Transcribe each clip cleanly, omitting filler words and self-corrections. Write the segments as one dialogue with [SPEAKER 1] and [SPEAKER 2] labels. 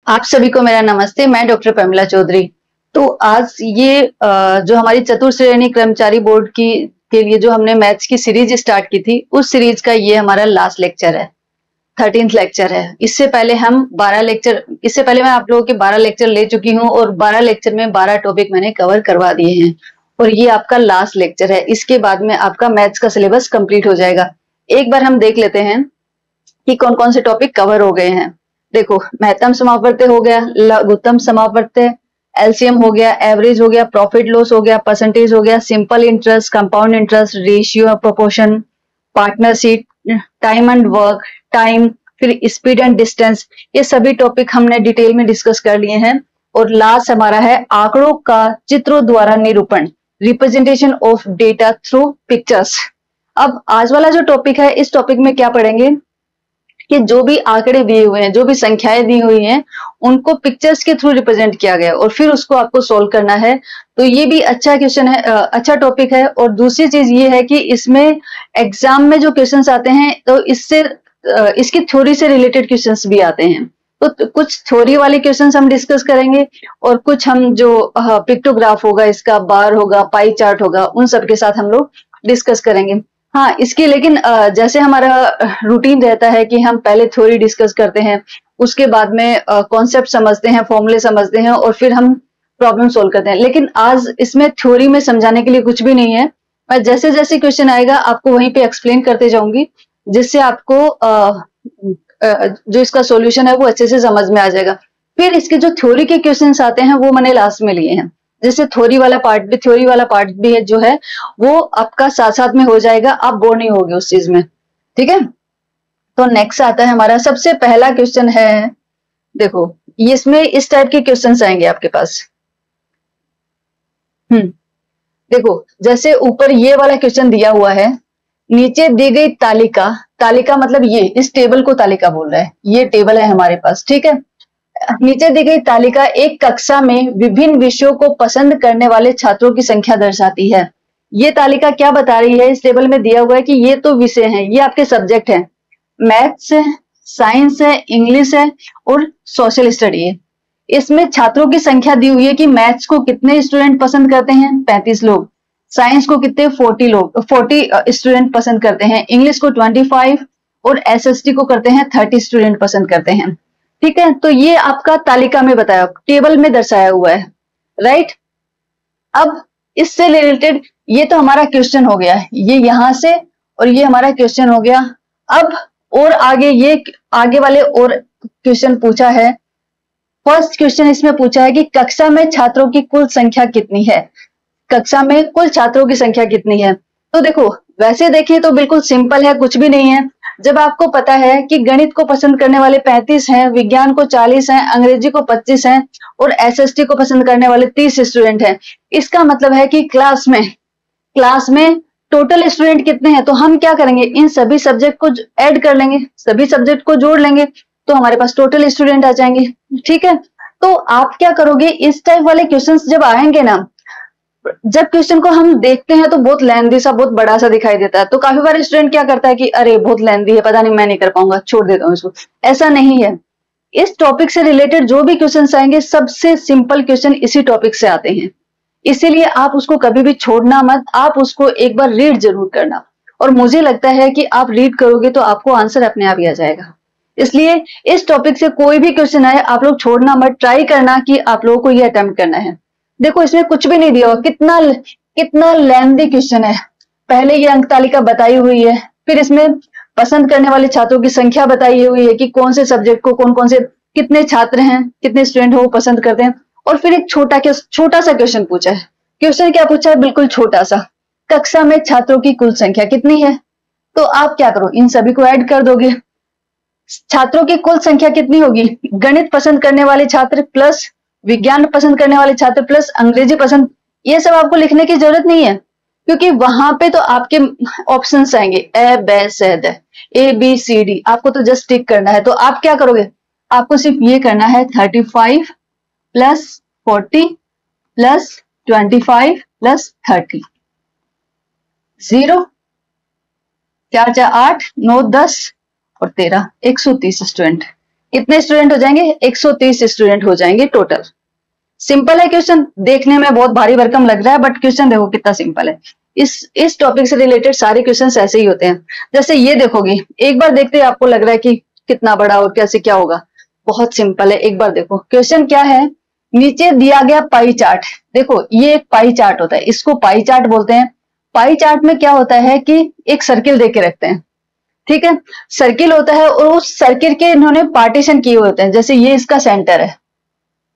[SPEAKER 1] आप सभी को मेरा नमस्ते। मैं डॉक्टर प्रमिला चौधरी। तो आज ये जो हमारी चतुर्थ श्रेणी कर्मचारी बोर्ड की के लिए जो हमने मैथ्स की सीरीज स्टार्ट की थी, उस सीरीज का ये हमारा लास्ट लेक्चर है, 13th लेक्चर है। इससे पहले मैं आप लोगों के 12 लेक्चर ले चुकी हूँ और 12 लेक्चर में 12 टॉपिक मैंने कवर करवा दिए हैं और ये आपका लास्ट लेक्चर है। इसके बाद में आपका मैथ्स का सिलेबस कंप्लीट हो जाएगा। एक बार हम देख लेते हैं कि कौन कौन से टॉपिक कवर हो गए हैं। देखो, महत्तम समापवर्त्य हो गया, लघुत्तम समापवर्त्य, एलसीएम हो गया, एवरेज हो गया, प्रॉफिट लॉस हो गया, परसेंटेज हो गया, simple interest, compound interest, ratio proportion, partnership, time and work, time, फिर स्पीड एंड डिस्टेंस, ये सभी टॉपिक हमने डिटेल में डिस्कस कर लिए हैं। और लास्ट हमारा है आंकड़ों का चित्रों द्वारा निरूपण, representation of data through pictures. अब आज वाला जो टॉपिक है, इस टॉपिक में क्या पढ़ेंगे कि जो भी आंकड़े दिए हुए हैं, जो भी संख्याएं दी हुई हैं, उनको पिक्चर्स के थ्रू रिप्रेजेंट किया गया और फिर उसको आपको सोल्व करना है। तो ये भी अच्छा क्वेश्चन है, अच्छा टॉपिक है। और दूसरी चीज ये है कि इसमें एग्जाम में जो क्वेश्चंस आते हैं, तो इसकी थ्योरी से रिलेटेड क्वेश्चंस भी आते हैं। तो कुछ थ्योरी वाले क्वेश्चंस हम डिस्कस करेंगे और कुछ हम जो पिक्टोग्राफ होगा, इसका बार होगा, पाई चार्ट होगा, उन सब के साथ हम लोग डिस्कस करेंगे। हाँ, इसकी लेकिन जैसे हमारा रूटीन रहता है कि हम पहले थ्योरी डिस्कस करते हैं, उसके बाद में कॉन्सेप्ट समझते हैं, फॉर्मूले समझते हैं और फिर हम प्रॉब्लम सोल्व करते हैं। लेकिन आज इसमें थ्योरी में समझाने के लिए कुछ भी नहीं है। मैं जैसे जैसे क्वेश्चन आएगा आपको वहीं पे एक्सप्लेन करते जाऊंगी, जिससे आपको जो इसका सॉल्यूशन है वो अच्छे से समझ में आ जाएगा। फिर इसके जो थ्योरी के क्वेश्चंस आते हैं वो मैंने लास्ट में लिए हैं, जैसे थ्योरी वाला पार्ट भी है जो है वो आपका साथ साथ में हो जाएगा, आप बोर नहीं होगे उस चीज में। ठीक है, तो नेक्स्ट आता है हमारा सबसे पहला क्वेश्चन है। देखो, इसमें इस टाइप के क्वेश्चंस आएंगे आपके पास। देखो, जैसे ऊपर ये वाला क्वेश्चन दिया हुआ है, नीचे दी गई तालिका, तालिका मतलब ये इस टेबल को तालिका बोल रहा है, ये टेबल है हमारे पास। ठीक है, नीचे दी गई तालिका एक कक्षा में विभिन्न विषयों को पसंद करने वाले छात्रों की संख्या दर्शाती है। ये तालिका क्या बता रही है? इस टेबल में दिया हुआ है कि ये तो विषय हैं, ये आपके सब्जेक्ट हैं, मैथ्स है, साइंस है, इंग्लिश है और सोशल स्टडी है। इसमें छात्रों की संख्या दी हुई है कि मैथ्स को कितने स्टूडेंट पसंद करते हैं? 35 लोग। साइंस को कितने? 40 स्टूडेंट पसंद करते हैं। इंग्लिश को 25 और एसएसटी को करते हैं 30 स्टूडेंट पसंद करते हैं। ठीक है, तो ये आपका तालिका में बताया, टेबल में दर्शाया हुआ है, राइट। अब इससे रिलेटेड ये तो हमारा क्वेश्चन हो गया, ये यहां से और ये हमारा क्वेश्चन हो गया। अब और आगे ये आगे वाले और क्वेश्चन पूछा है। फर्स्ट क्वेश्चन इसमें पूछा है कि कक्षा में छात्रों की कुल संख्या कितनी है? कक्षा में कुल छात्रों की संख्या कितनी है? तो देखो, वैसे देखें तो बिल्कुल सिंपल है, कुछ भी नहीं है। जब आपको पता है कि गणित को पसंद करने वाले 35 हैं, विज्ञान को 40 हैं, अंग्रेजी को 25 हैं और एसएसटी को पसंद करने वाले 30 स्टूडेंट हैं, इसका मतलब है कि क्लास में टोटल स्टूडेंट कितने हैं? तो हम क्या करेंगे, इन सभी सब्जेक्ट को ऐड कर लेंगे, सभी सब्जेक्ट को जोड़ लेंगे, तो हमारे पास टोटल स्टूडेंट आ जाएंगे। ठीक है, तो आप क्या करोगे, इस टाइप वाले क्वेश्चंस जब आएंगे ना, जब क्वेश्चन को हम देखते हैं तो बहुत लेंथी सा, बहुत बड़ा सा दिखाई देता है, तो काफी बार स्टूडेंट क्या करता है कि अरे बहुत लेंथी है, पता नहीं मैं नहीं कर पाऊंगा, छोड़ देता हूँ इसको। ऐसा नहीं है, इस टॉपिक से रिलेटेड जो भी क्वेश्चंस आएंगे, सबसे सिंपल क्वेश्चन इसी टॉपिक से आते हैं। इसीलिए आप उसको कभी भी छोड़ना मत, आप उसको एक बार रीड जरूर करना। और मुझे लगता है कि आप रीड करोगे तो आपको आंसर अपने आप ही आ जाएगा। इसलिए इस टॉपिक से कोई भी क्वेश्चन आए, आप लोग छोड़ना मत, ट्राई करना कि आप लोगों को ये अटेम्प्ट करना है। देखो, इसमें कुछ भी नहीं दिया हुआ, कितना लेंथी क्वेश्चन है। पहले ये अंक तालिका बताई हुई है, फिर इसमें पसंद करने वाले छात्रों की संख्या बताई हुई है कि कौन से सब्जेक्ट को कौन से कितने छात्र हैं, कितने स्टूडेंट हो वो पसंद करते हैं। और फिर एक छोटा सा क्वेश्चन पूछा है। क्वेश्चन क्या पूछा है? बिल्कुल छोटा सा, कक्षा में छात्रों की कुल संख्या कितनी है? तो आप क्या करो, इन सभी को ऐड कर दोगे। छात्रों की कुल संख्या कितनी होगी? गणित पसंद करने वाले छात्र प्लस विज्ञान पसंद करने वाले छात्र प्लस अंग्रेजी पसंद, ये सब आपको लिखने की जरूरत नहीं है, क्योंकि वहां पे तो आपके ऑप्शंस आएंगे ए बे से द, ABCD, आपको तो जस्ट टिक करना है। तो आप क्या करोगे, आपको सिर्फ ये करना है 35 प्लस 40 प्लस 25 प्लस 30, 0 4 4 8 9 10 और 13, 130 स्टूडेंट। कितने स्टूडेंट हो जाएंगे? 130 स्टूडेंट हो जाएंगे टोटल। सिंपल है क्वेश्चन, देखने में बहुत भारी भरकम लग रहा है बट क्वेश्चन देखो कितना सिंपल है। इस टॉपिक से रिलेटेड सारे क्वेश्चंस ऐसे ही होते हैं। जैसे ये देखोगे, एक बार देखते ही आपको लग रहा है कि कितना बड़ा और कैसे क्या होगा। बहुत सिंपल है, एक बार देखो क्वेश्चन क्या है। नीचे दिया गया पाई चार्ट, देखो ये एक पाई चार्ट होता है, इसको पाई चार्ट बोलते हैं। पाई चार्ट में क्या होता है कि एक सर्किल दे के रखते हैं, ठीक है। सर्किल होता है और उस सर्किल के इन्होंने पार्टीशन किए होते हैं। जैसे ये इसका सेंटर है,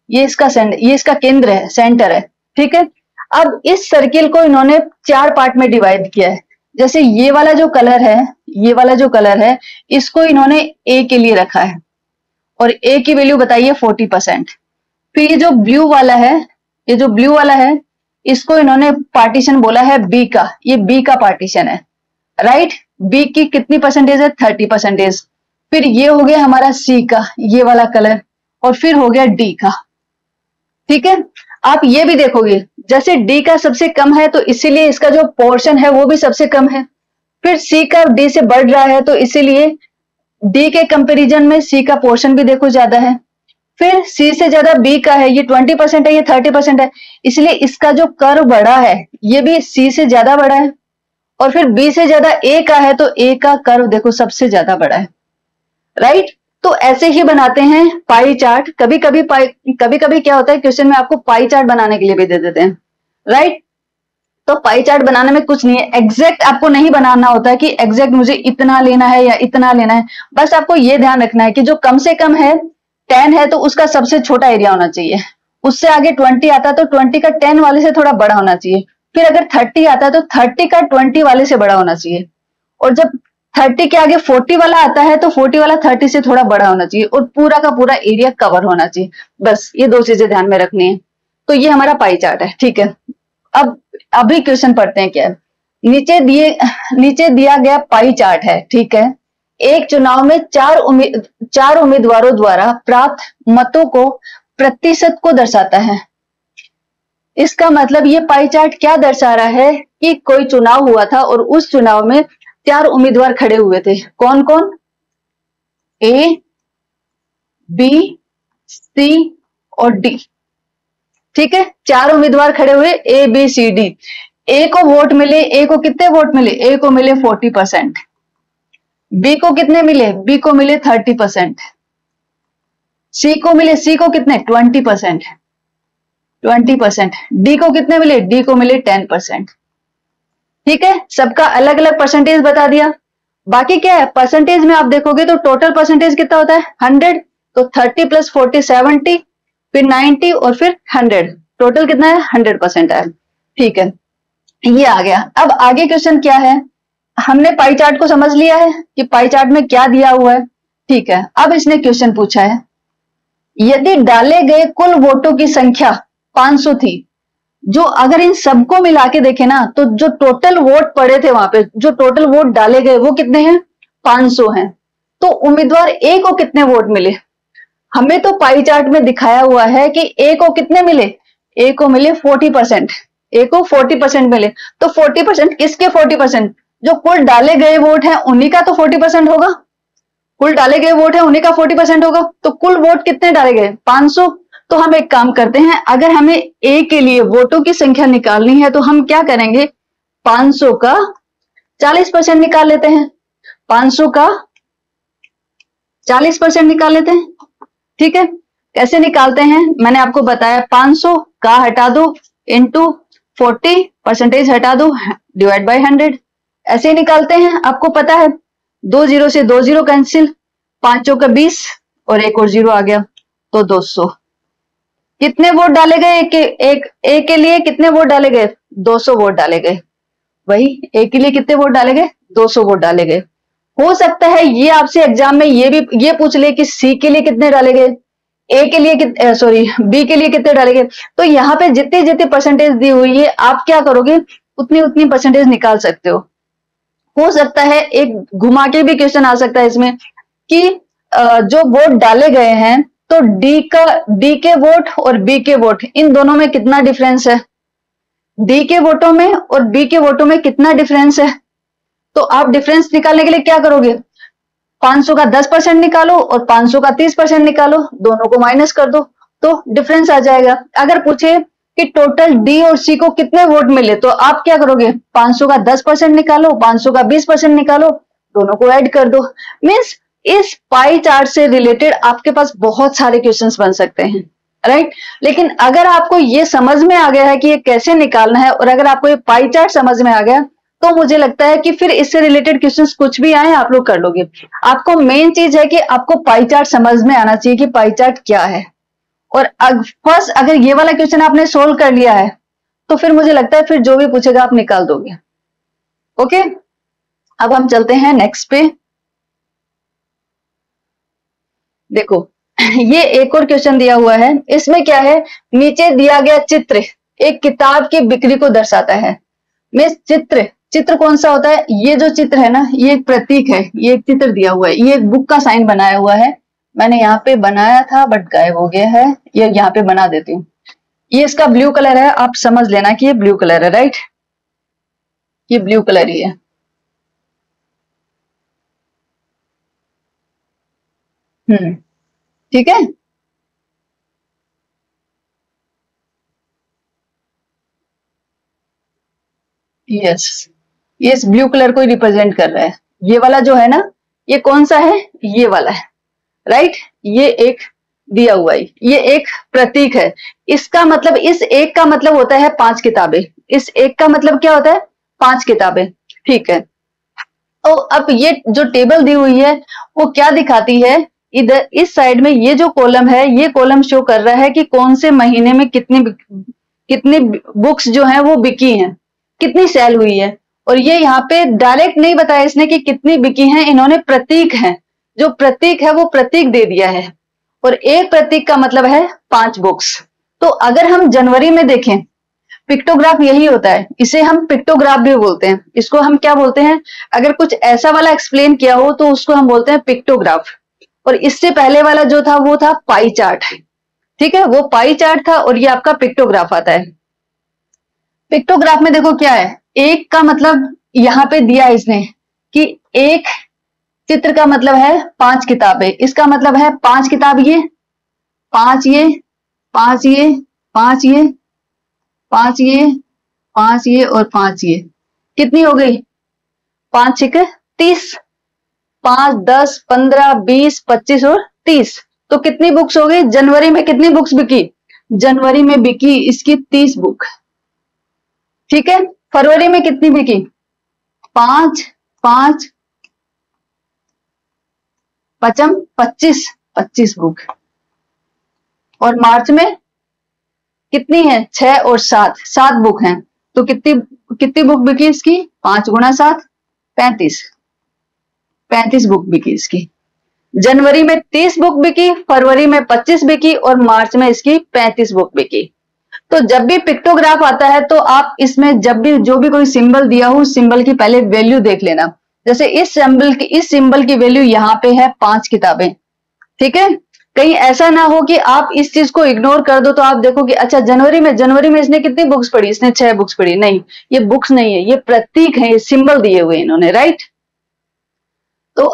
[SPEAKER 1] ये इसका केंद्र है, सेंटर है, ठीक है। अब इस सर्किल को इन्होंने 4 पार्ट में डिवाइड किया है। जैसे ये वाला जो कलर है, ये वाला जो कलर है, इसको इन्होंने ए के लिए रखा है और ए की वैल्यू बताइए 40%। फिर ये जो ब्लू वाला है, ये जो ब्लू वाला है, इसको इन्होंने पार्टीशन बोला है बी का, ये बी का पार्टीशन है, राइट। बी की कितनी परसेंटेज है? 30%। फिर ये हो गया हमारा सी का, ये वाला कलर, और फिर हो गया डी का, ठीक है। आप ये भी देखोगे, जैसे डी का सबसे कम है तो इसीलिए इसका जो पोर्शन है वो भी सबसे कम है। फिर सी का डी से बढ़ रहा है तो इसीलिए डी के कंपैरिजन में सी का पोर्शन भी देखो ज्यादा है। फिर सी से ज्यादा बी का है, ये 20% है, ये 30% है, इसलिए इसका जो कर्व बड़ा है ये भी सी से ज्यादा बड़ा है। और फिर बी से ज्यादा ए का है तो ए का कर्व देखो सबसे ज्यादा बड़ा है, राइट। तो ऐसे ही बनाते हैं पाई चार्ट। कभी कभी क्या होता है क्वेश्चन में आपको पाई चार्ट बनाने के लिए भी दे देते हैं, राइट। तो पाई चार्ट बनाने में कुछ नहीं है, एग्जैक्ट आपको नहीं बनाना होता है कि एग्जैक्ट मुझे इतना लेना है या इतना लेना है। बस आपको ये ध्यान रखना है कि जो कम से कम है 10 है तो उसका सबसे छोटा एरिया होना चाहिए। उससे आगे 20 आता है तो 20 का 10 वाले से थोड़ा बड़ा होना चाहिए। फिर अगर 30 आता है तो 30 का 20 वाले से बड़ा होना चाहिए। और जब 30 के आगे 40 वाला आता है तो 40 वाला 30 से थोड़ा बड़ा होना चाहिए और पूरा का पूरा एरिया कवर होना चाहिए। बस ये 2 चीजें ध्यान में रखनी है। तो ये हमारा पाई चार्ट है, ठीक है। अब अभी क्वेश्चन पढ़ते हैं क्या है। नीचे दिया गया पाई चार्ट है, ठीक है। एक चुनाव में 4 उम्मीदवारों द्वारा प्राप्त मतों को प्रतिशत को दर्शाता है। इसका मतलब ये पाई चार्ट क्या दर्शा रहा है कि कोई चुनाव हुआ था और उस चुनाव में 4 उम्मीदवार खड़े हुए थे। कौन कौन? ए, बी, सी और डी, ठीक है। 4 उम्मीदवार खड़े हुए, ए बी सी डी। ए को वोट मिले, ए को कितने वोट मिले? ए को मिले 40%। बी को कितने मिले? बी को मिले 30%। सी को मिले, सी को कितने? 20%। डी को कितने मिले? डी को मिले 10%, ठीक है। सबका अलग अलग परसेंटेज बता दिया। बाकी क्या है, परसेंटेज में आप देखोगे तो टोटल परसेंटेज कितना होता है? 100। तो 30 + 40 70, फिर 90 और फिर 100, टोटल कितना है? 100% है, ठीक है। ये आ गया। अब आगे क्वेश्चन क्या है, हमने पाई चार्ट को समझ लिया है कि पाई चार्ट में क्या दिया हुआ है, ठीक है। अब इसने क्वेश्चन पूछा है, यदि डाले गए कुल वोटों की संख्या 500 थी, जो अगर इन सबको मिला के देखे ना तो जो टोटल वोट पड़े थे वहां पे, जो टोटल वोट डाले गए वो कितने हैं? 500 हैं। तो उम्मीदवार ए को कितने वोट मिले? हमें तो पाई चार्ट में दिखाया हुआ है कि ए को कितने मिले? ए को मिले 40%। ए को 40% मिले। तो 40% किसके 40%? जो कुल डाले गए वोट हैं उन्हीं का तो 40% होगा। कुल डाले गए वोट है उन्हीं का 40% होगा। तो कुल वोट कितने डाले गए? 500। तो हम एक काम करते हैं, अगर हमें ए के लिए वोटों की संख्या निकालनी है तो हम क्या करेंगे? 500 का 40% निकाल लेते हैं। 500 का 40% निकाल लेते हैं, ठीक है। कैसे निकालते हैं मैंने आपको बताया, 500 का हटा दो इंटू 40%, हटा दो डिवाइड बाय 100, ऐसे ही निकालते हैं। आपको पता है 2 0 से 2 0 कैंसिल, 5 चौका 20 और एक और 0 आ गया तो 200। कितने वोट डाले गए? एक के लिए कितने वोट डाले गए? 200 वोट डाले गए। वही ए के लिए कितने वोट डाले गए? 200 वोट डाले गए। हो सकता है ये आपसे एग्जाम में ये पूछ ले कि सी के लिए कितने डाले गए, ए के लिए सॉरी बी के लिए कितने डाले गए। तो यहाँ पे जितनी जितनी परसेंटेज दी हुई है आप क्या करोगे? उतनी उतनी परसेंटेज निकाल सकते हो सकता है एक घुमा के भी क्वेश्चन आ सकता है इसमें कि जो वोट डाले गए हैं तो डी के वोट और बी के वोट, इन दोनों में कितना डिफरेंस है? डी के वोटों में और बी के वोटों में कितना डिफरेंस है? तो आप डिफरेंस निकालने के लिए क्या करोगे? 500 का 10% निकालो और 500 का 30% निकालो, दोनों को माइनस कर दो तो डिफरेंस आ जाएगा। अगर पूछे कि टोटल डी और सी को कितने वोट मिले तो आप क्या करोगे, 500 का 10% निकालो, 500 का 20% निकालो, दोनों को ऐड कर दो। मीन्स इस पाई चार्ट से रिलेटेड आपके पास बहुत सारे क्वेश्चंस बन सकते हैं, राइट। लेकिन अगर आपको ये समझ में आ गया है कि ये कैसे निकालना है और अगर आपको ये पाई चार्ट समझ में आ गया तो मुझे लगता है कि फिर इससे रिलेटेड क्वेश्चंस कुछ भी आए आप लोग कर लोगे। आपको मेन चीज है कि आपको पाई चार्ट समझ में आना चाहिए कि पाई चार्ट क्या है। और फर्स्ट अगर ये वाला क्वेश्चन आपने सोल्व कर लिया है तो फिर मुझे लगता है फिर जो भी पूछेगा आप निकाल दोगे। ओके, अब हम चलते हैं नेक्स्ट पे। देखो ये एक और क्वेश्चन दिया हुआ है, इसमें क्या है, नीचे दिया गया चित्र एक किताब की बिक्री को दर्शाता है। मैं चित्र कौन सा होता है, ये जो चित्र है ना ये एक प्रतीक है, ये एक चित्र दिया हुआ है, ये एक बुक का साइन बनाया हुआ है। मैंने यहाँ पे बनाया था बट गायब हो गया है, ये यहाँ पे बना देती हूँ। ये इसका ब्लू कलर है, आप समझ लेना कि ये ब्लू कलर है, राइट, ये ब्लू कलर ही है। ठीक है। यस, ये इस ब्लू कलर को ही रिप्रेजेंट कर रहा है। ये वाला जो है ना ये कौन सा है, ये वाला है, राइट। ये एक दिया हुआ है, ये एक प्रतीक है। इसका मतलब, इस एक का मतलब होता है 5 किताबें। इस एक का मतलब क्या होता है, 5 किताबें, ठीक है। तो अब ये जो टेबल दी हुई है वो क्या दिखाती है, इधर इस साइड में ये जो कॉलम है ये कॉलम शो कर रहा है कि कौन से महीने में कितनी बुक्स जो है वो बिकी हैं, कितनी सेल हुई है। और ये यहाँ पे डायरेक्ट नहीं बताया इसने कि कितनी बिकी हैं, इन्होंने प्रतीक है, जो प्रतीक है वो प्रतीक दे दिया है। और एक प्रतीक का मतलब है 5 बुक्स। तो अगर हम जनवरी में देखें, पिक्टोग्राफ यही होता है, इसे हम पिक्टोग्राफ भी बोलते हैं। इसको हम क्या बोलते हैं, अगर कुछ ऐसा वाला एक्सप्लेन किया हो तो उसको हम बोलते हैं पिक्टोग्राफ। और इससे पहले वाला जो था वो था पाई चार्ट, ठीक है, वो पाई चार्ट था और ये आपका पिक्टोग्राफ आता है। पिक्टोग्राफ में देखो क्या है, एक का मतलब यहाँ पे दिया है इसने कि एक चित्र का मतलब है 5 किताबें, इसका मतलब है 5 किताब ये, 5 ये, 5 ये, 5 ये, 5 ये, 5 ये और 5 ये, कितनी हो गई, 5 छिक 30, 5 10 15 20 25 और 30। तो कितनी बुक्स हो गई, जनवरी में कितनी बुक्स बिकी, जनवरी में बिकी इसकी 30 बुक, ठीक है। फरवरी में कितनी बिकी, 5 5 पचम 25 बुक। और मार्च में कितनी है, 6 और 7 बुक हैं। तो कितनी कितनी बुक बिकी इसकी, 5 गुणा 7 35 बुक बिकी इसकी। जनवरी में 30 बुक बिकी, फरवरी में 25 बिकी और मार्च में इसकी 35 बुक बिकी। तो जब भी पिक्टोग्राफ आता है तो आप इसमें जब भी जो भी कोई सिंबल दिया हो उस सिंबल की पहले वैल्यू देख लेना। जैसे इस सिंबल की वैल्यू यहाँ पे है 5 किताबें, ठीक है। कहीं ऐसा ना हो कि आप इस चीज को इग्नोर कर दो तो आप देखो कि अच्छा जनवरी में इसने कितनी बुक्स पढ़ी, इसने 6 बुक्स पढ़ी। नहीं, ये बुक्स नहीं है, ये प्रतीक है, ये सिंबल दिए हुए इन्होंने, राइट। तो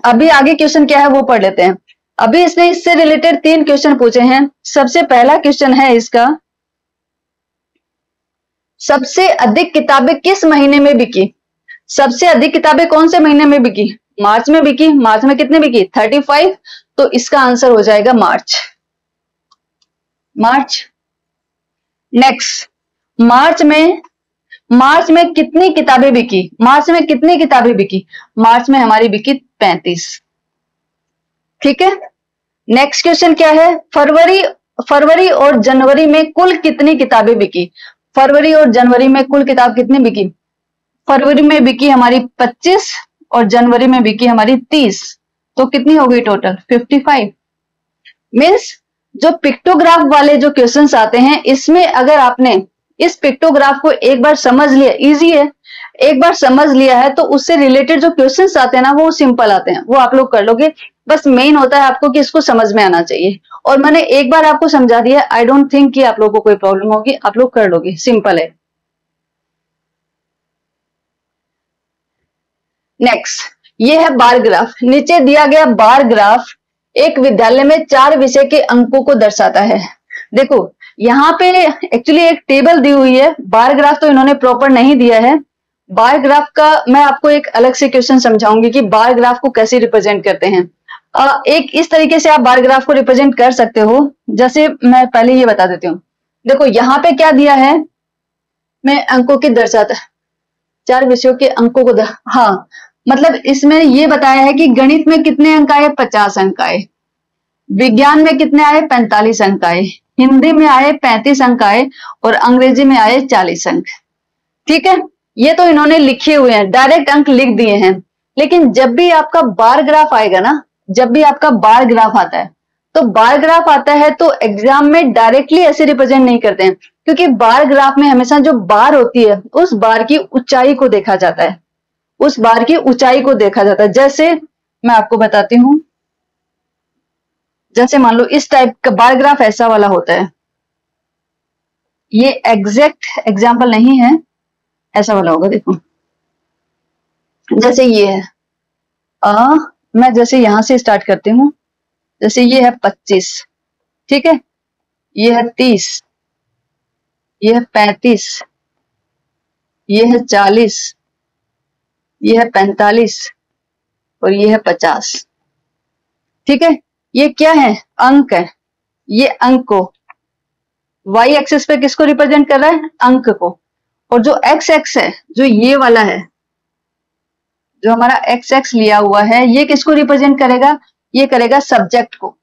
[SPEAKER 1] अभी आगे क्वेश्चन क्या है वो पढ़ लेते हैं। अभी इसने इससे रिलेटेड 3 क्वेश्चन पूछे हैं। सबसे पहला क्वेश्चन है इसका, सबसे अधिक किताबें किस महीने में बिकी। सबसे अधिक किताबें कौन से महीने में बिकी, मार्च में बिकी। मार्च में कितने बिकी, 35। तो इसका आंसर हो जाएगा मार्च। नेक्स्ट, मार्च में कितनी किताबें बिकी, मार्च में हमारी बिकी 35, ठीक है। नेक्स्ट क्वेश्चन क्या है, फरवरी और जनवरी में कुल कितनी किताबें बिकी। फरवरी और जनवरी में कुल किताब कितनी बिकी, फरवरी में बिकी हमारी 25 और जनवरी में बिकी हमारी 30। तो कितनी हो गई टोटल, 55। मीन्स जो पिक्टोग्राफ वाले जो क्वेश्चंस आते हैं इसमें अगर आपने इस पिक्टोग्राफ को एक बार समझ लिया, इजी है, एक बार समझ लिया है तो उससे रिलेटेड जो क्वेश्चंस आते हैं ना वो सिंपल आते हैं, वो आप लोग कर लोगे। बस मेन होता है आपको कि इसको समझ में आना चाहिए। और मैंने एक बार आपको समझा दिया, आई डोंट थिंक कि आप लोगों को कोई प्रॉब्लम होगी, आप लोग कर लोगे, सिंपल है। नेक्स्ट, ये है बार ग्राफ। नीचे दिया गया बार ग्राफ एक विद्यालय में 4 विषय के अंकों को दर्शाता है। देखो यहाँ पे एक्चुअली एक टेबल दी हुई है, बार ग्राफ तो इन्होंने प्रॉपर नहीं दिया है। बार ग्राफ का मैं आपको एक अलग से क्वेश्चन समझाऊंगी कि बार ग्राफ को कैसे रिप्रेजेंट करते हैं। एक इस तरीके से आप बार ग्राफ को रिप्रेजेंट कर सकते हो, जैसे मैं पहले ये बता देती हूँ। देखो यहाँ पे क्या दिया है, मैं अंकों के दर्शाता 4 विषयों के अंकों को हाँ, मतलब इसमें ये बताया है कि गणित में कितने अंक आए, 50 अंक आए। विज्ञान में कितने आए, 45 अंक आए। हिंदी में आए 35 अंक आए और अंग्रेजी में आए 40 अंक। ठीक है, ये तो इन्होंने लिखे हुए हैं, डायरेक्ट अंक लिख दिए हैं। लेकिन जब भी आपका बार ग्राफ आएगा ना, जब भी आपका बार ग्राफ आता है, तो बार ग्राफ आता है तो एग्जाम में डायरेक्टली ऐसे रिप्रेजेंट नहीं करते हैं, क्योंकि बार ग्राफ में हमेशा जो बार होती है उस बार की ऊंचाई को देखा जाता है, उस बार की ऊंचाई को देखा जाता है। जैसे मैं आपको बताती हूं, जैसे मान लो इस टाइप का बार ग्राफ ऐसा वाला होता है, ये एग्जैक्ट एग्जाम्पल नहीं है, ऐसा वाला होगा। देखो जैसे ये है, मैं जैसे यहां से स्टार्ट करती हूँ, जैसे ये है 25, ठीक है, ये है 30, ये है 35, ये है 40, ये है 45 और ये है 50। ठीक है, ये क्या है, अंक है। ये अंक को y एक्सिस पे किसको रिप्रेजेंट कर रहा है, अंक को। और जो x एक्स है, जो ये वाला है, जो हमारा x एक्स लिया हुआ है, ये किसको रिप्रेजेंट करेगा, ये करेगा सब्जेक्ट को,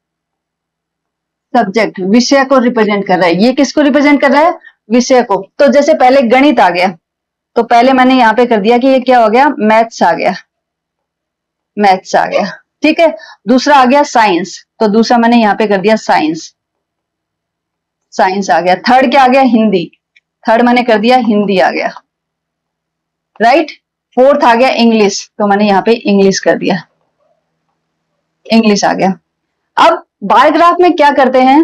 [SPEAKER 1] सब्जेक्ट विषय को रिप्रेजेंट कर रहा है। ये किसको रिप्रेजेंट कर रहा है, विषय को। तो जैसे पहले गणित आ गया, तो पहले मैंने यहां पे कर दिया कि ये क्या हो गया, मैथ्स आ गया, मैथ्स आ गया। ठीक है, दूसरा आ गया साइंस, तो दूसरा मैंने यहां पे कर दिया साइंस, साइंस आ गया। थर्ड क्या आ गया, हिंदी, थर्ड मैंने कर दिया हिंदी आ गया, राइट। फोर्थ आ गया इंग्लिश, तो मैंने यहाँ पे इंग्लिश कर दिया, इंग्लिश आ गया। अब बार ग्राफ में क्या करते हैं,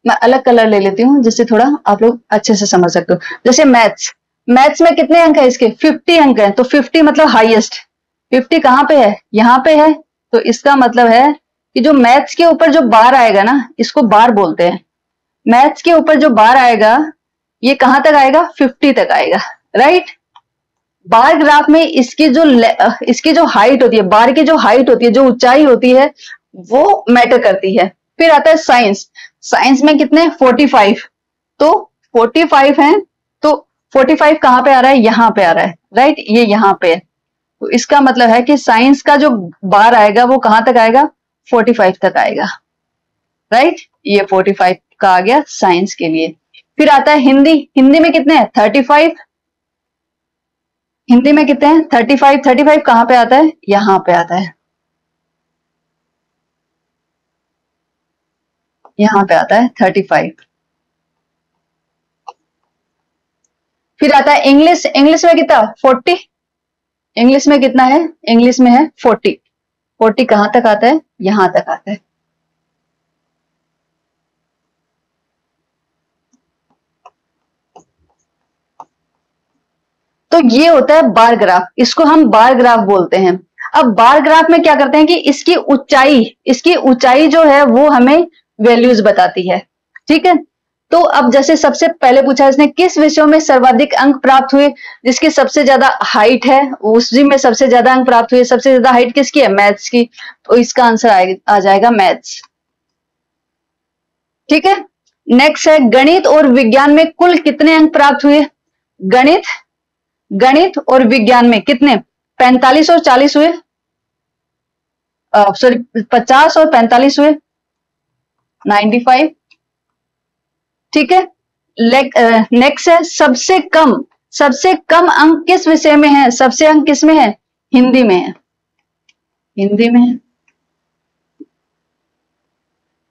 [SPEAKER 1] मैं अलग कलर ले लेती हूँ जिससे थोड़ा आप लोग अच्छे से समझ सकते हो। जैसे मैथ्स, मैथ्स में कितने अंक है इसके, 50 अंक है, तो 50 मतलब हाईएस्ट। 50 कहाँ पे है, यहाँ पे है, तो इसका मतलब है कि जो मैथ्स के ऊपर जो बार आएगा ना, इसको बार बोलते हैं। मैथ्स के ऊपर जो बार आएगा ये कहां तक आएगा, 50 तक आएगा, राइट। बार ग्राफ में इसकी जो हाइट होती है, बार की जो हाइट होती है, जो ऊंचाई होती है, वो मैटर करती है। फिर आता है साइंस, साइंस में कितने, 45, तो 45 है, तो 45 कहां पे आ रहा है, यहां पे आ रहा है, राइट, ये यहां पे है। तो इसका मतलब है कि साइंस का जो बार आएगा वो कहां तक आएगा, 45 तक आएगा, राइट। ये 45 का आ गया साइंस के लिए। फिर आता है हिंदी, हिंदी में कितने हैं, 35, हिंदी में कितने हैं, 35, 35 कहां पे आता है, यहां पे आता है, यहां पे आता है 35। फिर आता है इंग्लिश, इंग्लिश में कितना, 40, इंग्लिश में कितना है, इंग्लिश में है 40, 40 कहां तक आता है, यहां तक आता है। तो ये होता है बार ग्राफ, इसको हम बार ग्राफ बोलते हैं। अब बार ग्राफ में क्या करते हैं कि इसकी ऊंचाई जो है वो हमें वैल्यूज बताती है, ठीक है। तो अब जैसे सबसे पहले पूछा इसने, किस विषयों में सर्वाधिक अंक प्राप्त हुए, जिसकी सबसे ज्यादा हाइट है उसी में सबसे ज्यादा अंक प्राप्त हुए। सबसे ज्यादा हाइट किसकी है, मैथ्स की, तो इसका आंसर आ जाएगा मैथ्स, ठीक है। नेक्स्ट है गणित और विज्ञान में कुल कितने अंक प्राप्त हुए, गणित और विज्ञान में कितने, 45 और 40 हुए, सॉरी 50 और 45 हुए, 95, ठीक है। नेक्स्ट है सबसे कम अंक किस विषय में है, सबसे अंक किस में है, हिंदी में है, हिंदी में है,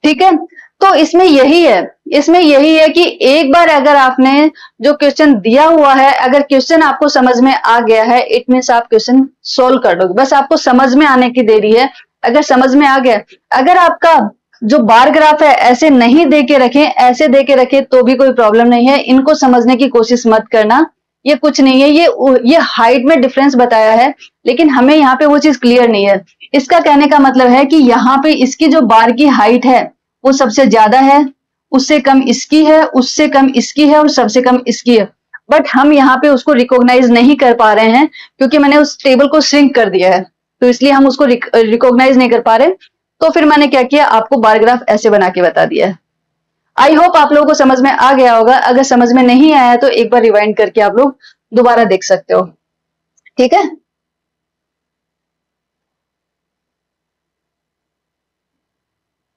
[SPEAKER 1] ठीक है। तो इसमें यही है कि एक बार अगर आपने जो क्वेश्चन दिया हुआ है, अगर क्वेश्चन आपको समझ में आ गया है, इट मीन्स आप क्वेश्चन सोल्व कर लोगे, बस आपको समझ में आने की देरी है। अगर समझ में आ गया, अगर आपका जो बार ग्राफ है ऐसे नहीं दे के रखें, ऐसे दे के रखें तो भी कोई प्रॉब्लम नहीं है, इनको समझने की कोशिश मत करना, ये कुछ नहीं है, ये हाइट में डिफरेंस बताया है, लेकिन हमें यहाँ पे वो चीज क्लियर नहीं है। इसका कहने का मतलब है कि यहाँ पे इसकी जो बार की हाइट है वो सबसे ज्यादा है, उससे कम इसकी है, उससे कम इसकी है और सबसे कम इसकी है। बट हम यहाँ पे उसको रिकॉग्नाइज नहीं कर पा रहे हैं क्योंकि मैंने उस टेबल को श्रिंक कर दिया है, तो इसलिए हम उसको रिकॉग्नाइज नहीं कर पा रहे। तो फिर मैंने क्या किया, आपको बार ग्राफ ऐसे बना के बता दिया है। आई होप आप लोगों को समझ में आ गया होगा। अगर समझ में नहीं आया तो एक बार रिवाइंड करके आप लोग दोबारा देख सकते हो, ठीक है।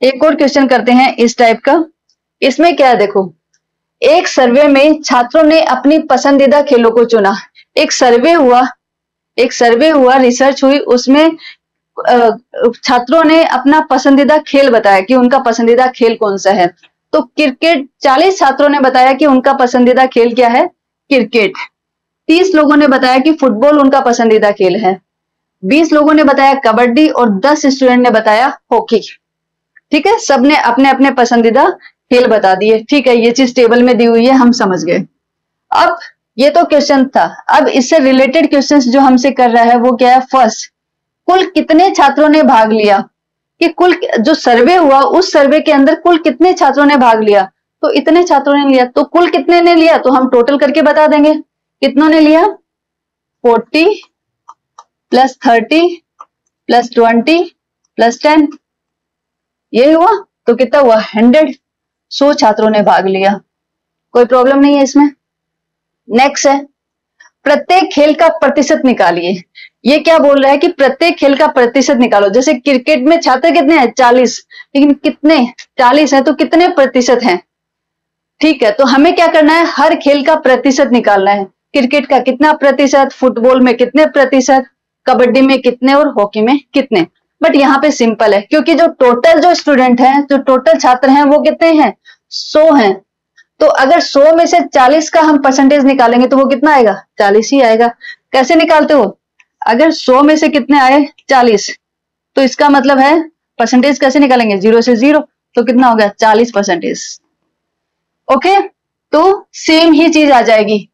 [SPEAKER 1] एक और क्वेश्चन करते हैं इस टाइप का। इसमें क्या है देखो, एक सर्वे में छात्रों ने अपनी पसंदीदा खेलों को चुना। एक सर्वे हुआ, रिसर्च हुई, उसमें छात्रों ने अपना पसंदीदा खेल बताया कि उनका पसंदीदा खेल कौन सा है। तो क्रिकेट, 40 छात्रों ने बताया कि उनका पसंदीदा खेल क्या है, क्रिकेट। 30 लोगों ने बताया कि फुटबॉल उनका पसंदीदा खेल है। 20 लोगों ने बताया कबड्डी और 10 स्टूडेंट ने बताया हॉकी। ठीक है, सबने अपने अपने पसंदीदा खेल बता दिए। ठीक है, ये चीज टेबल में दी हुई है, हम समझ गए। अब ये तो क्वेश्चन था। अब इससे रिलेटेड क्वेश्चंस जो हमसे कर रहा है वो क्या है, फर्स्ट, कुल कितने छात्रों ने भाग लिया, कि कुल जो सर्वे हुआ उस सर्वे के अंदर कुल कितने छात्रों ने भाग लिया। तो इतने छात्रों ने लिया, तो कुल कितने ने लिया तो हम टोटल करके बता देंगे। कितनों ने लिया, 40 प्लस 30 प्लस 20 प्लस 10, ये हुआ। तो कितना हुआ, 100। 100 छात्रों ने भाग लिया, कोई प्रॉब्लम नहीं है इसमें। नेक्स्ट है, प्रत्येक खेल का प्रतिशत निकालिए। ये क्या बोल रहा है कि प्रत्येक खेल का प्रतिशत निकालो। जैसे क्रिकेट में छात्र कितने हैं, 40, लेकिन कितने 40 है तो कितने प्रतिशत हैं। ठीक है, तो हमें क्या करना है, हर खेल का प्रतिशत निकालना है। क्रिकेट का कितना प्रतिशत, फुटबॉल में कितने प्रतिशत, कबड्डी में कितने और हॉकी में कितने। बट यहाँ पे सिंपल है, क्योंकि जो टोटल जो स्टूडेंट हैं, जो टोटल छात्र हैं वो कितने हैं, 100 हैं। तो अगर 100 में से 40 का हम परसेंटेज निकालेंगे तो वो कितना आएगा, 40 ही आएगा। कैसे निकालते हो, अगर 100 में से कितने आए, 40, तो इसका मतलब है परसेंटेज कैसे निकालेंगे, 0 से 0, तो कितना हो गया, 40%। ओके, तो सेम ही चीज आ जाएगी।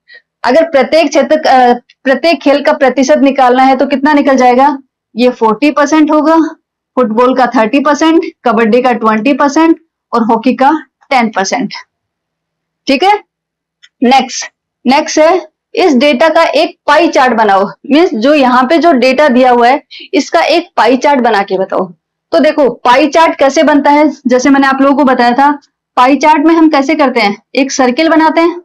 [SPEAKER 1] अगर प्रत्येक खेल का प्रतिशत निकालना है तो कितना निकल जाएगा, ये 40% होगा, फुटबॉल का 30%, कबड्डी का 20% और हॉकी का 10%। ठीक है, नेक्स्ट है, इस डेटा का एक पाई चार्ट बनाओ। मीन्स जो यहाँ पे जो डेटा दिया हुआ है इसका एक पाई चार्ट बना के बताओ। तो देखो पाई चार्ट कैसे बनता है, जैसे मैंने आप लोगों को बताया था, पाई चार्ट में हम कैसे करते हैं, एक सर्किल बनाते हैं।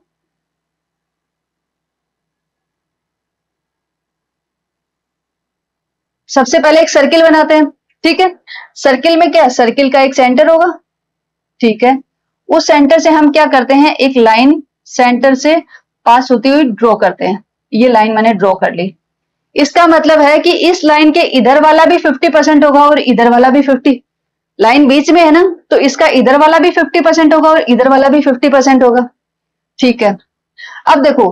[SPEAKER 1] सबसे पहले एक सर्किल बनाते हैं, ठीक है। सर्किल में क्या, सर्किल का एक सेंटर होगा, ठीक है। उस सेंटर से हम क्या करते हैं, एक लाइन सेंटर से पास होती हुई ड्रॉ करते हैं। ये लाइन मैंने ड्रॉ कर ली। इसका मतलब है कि इस लाइन के इधर वाला भी 50% होगा और इधर वाला भी 50। लाइन बीच में है ना, तो इसका इधर वाला भी 50% होगा और इधर वाला भी 50% होगा। ठीक है, अब देखो